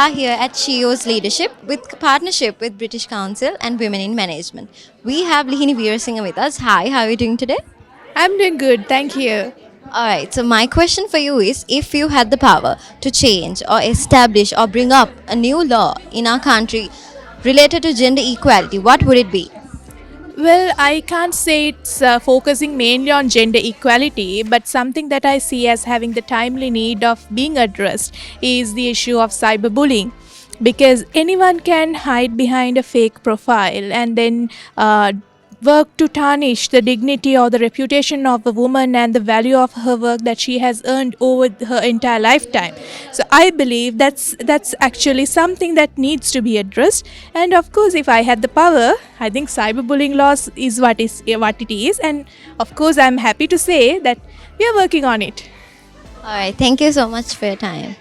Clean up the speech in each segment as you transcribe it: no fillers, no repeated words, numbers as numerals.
are here at SHIO's Leadership with partnership with British Council and Women in Management. We have Lihini Veerasinghe with us. Hi, how are you doing today? I'm doing good, thank you. Alright, so my question for you is if you had the power to change or establish or bring up a new law in our country related to gender equality, what would it be? Well, I can't say it's focusing mainly on gender equality, but something that I see as having the timely need of being addressed is the issue of cyberbullying. Because anyone can hide behind a fake profile and then work to tarnish the dignity or the reputation of a woman and the value of her work that she has earned over her entire lifetime. So I believe that's actually something that needs to be addressed. And of course, if I had the power, I think cyberbullying laws is what it is. And of course, I'm happy to say that we are working on it. Alright, thank you so much for your time.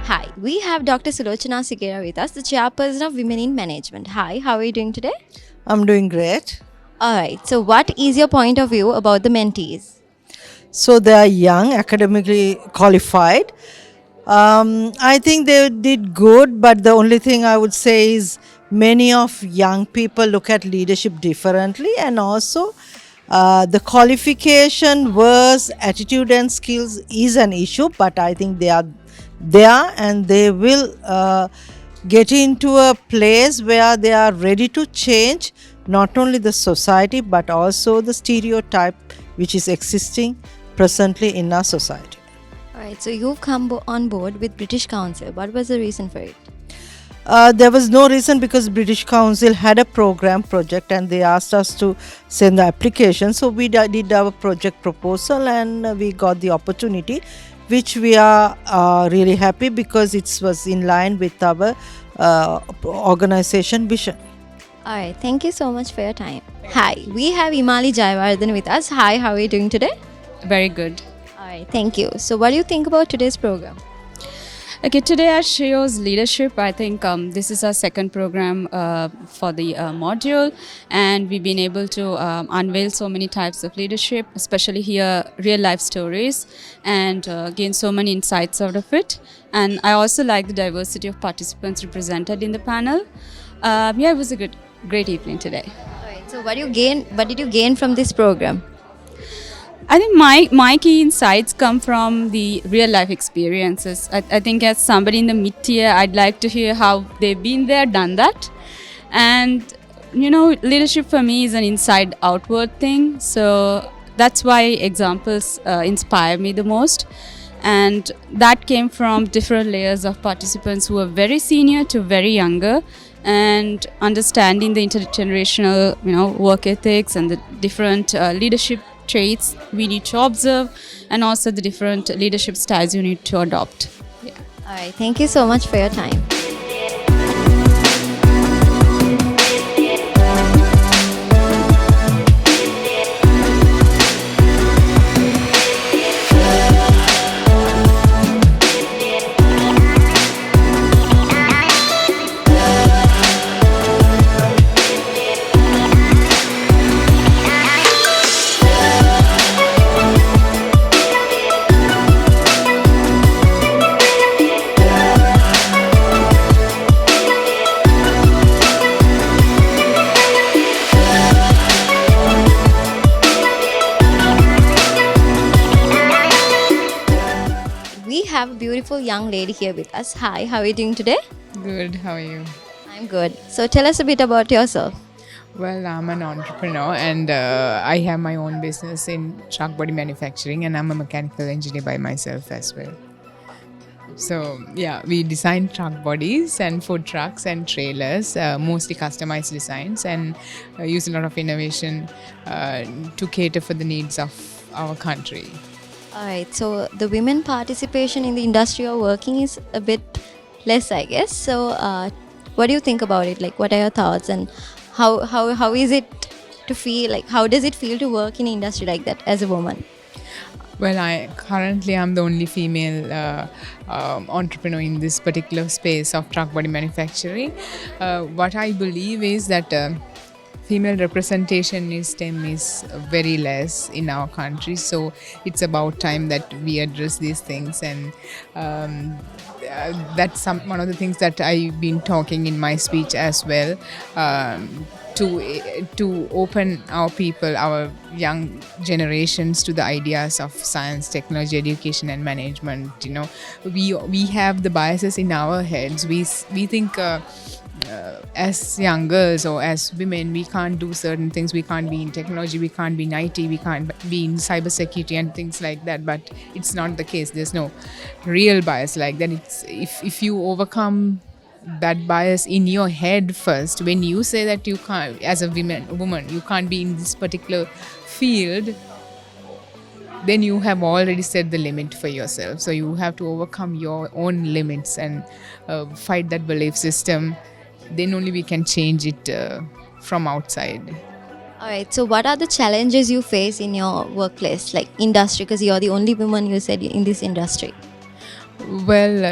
Hi, we have Dr. Sulochana Sigera with us, the chairperson of Women in Management. Hi, how are you doing today? I'm doing great. Alright, so what is your point of view about the mentees? So they are young, academically qualified. I think they did good, but the only thing I would say is many of young people look at leadership differently, and also the qualification versus attitude and skills is an issue, but I think they are there and they will get into a place where they are ready to change not only the society but also the stereotype which is existing presently in our society. Alright, so you've come on board with British Council. What was the reason for it? There was no reason because British Council had a project and they asked us to send the application. So we did our project proposal and we got the opportunity, which we are really happy because it was in line with our organization vision. Alright, thank you so much for your time. Hi, we have Imali Jayawardhan with us. Hi, how are you doing today? Very good. Alright, thank you. So what do you think about today's program? Okay, today at SHIO's Leadership, I think this is our second program for the module, and we've been able to unveil so many types of leadership, especially hear real life stories and gain so many insights out of it. And I also like the diversity of participants represented in the panel. It was a great evening today. Alright, so what did you gain from this program? I think my key insights come from the real life experiences. I think as somebody in the mid-tier, I'd like to hear how they've been there, done that. And, leadership for me is an inside outward thing. So that's why examples inspire me the most. And that came from different layers of participants who are very senior to very younger, and understanding the intergenerational, work ethics and the different leadership traits we need to observe, and also the different leadership styles you need to adopt. Alright, thank you so much for your time. We have a beautiful young lady here with us. Hi, how are you doing today? Good, how are you? I'm good. So tell us a bit about yourself. Well, I'm an entrepreneur and I have my own business in truck body manufacturing, and I'm a mechanical engineer by myself as well. So yeah, we design truck bodies and food trucks and trailers, mostly customized designs, and use a lot of innovation to cater for the needs of our country. All right, so the women participation in the industry or working is a bit less, I guess. So, what do you think about it? Like, what are your thoughts, and how is it to feel? Like, how does it feel to work in an industry like that as a woman? Well, I currently am the only female entrepreneur in this particular space of truck body manufacturing. What I believe is that female representation in STEM is very less in our country, so it's about time that we address these things, and that's one of the things that I've been talking in my speech as well. To open our people, our young generations, to the ideas of science, technology, education, and management. You know, we have the biases in our heads. We think. As young girls or as women, we can't do certain things. We can't be in technology, we can't be in IT, we can't be in cybersecurity and things like that. But it's not the case. There's no real bias like that. It's if you overcome that bias in your head first, when you say that you can't, as a woman, you can't be in this particular field, then you have already set the limit for yourself. So you have to overcome your own limits and fight that belief system. Then only we can change it from outside. All right, so what are the challenges you face in your workplace, like industry? Because you're the only woman, you said, in this industry. Well,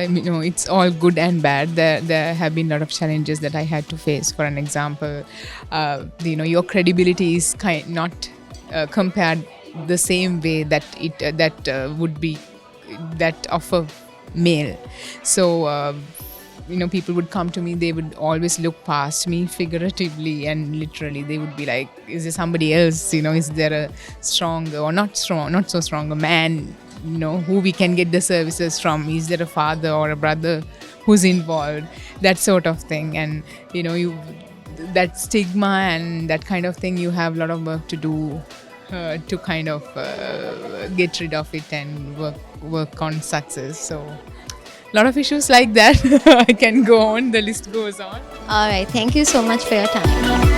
it's all good and bad. There have been a lot of challenges that I had to face. For an example, your credibility is not compared the same way that would be that of a male. So people would come to me, they would always look past me, figuratively and literally. They would be like, is there somebody else, is there a strong or not so strong a man, who we can get the services from? Is there a father or a brother who's involved? That sort of thing. And that stigma and that kind of thing, you have a lot of work to do to kind of get rid of it and work on success. So a lot of issues like that. I can go on, the list goes on. All right, thank you so much for your time.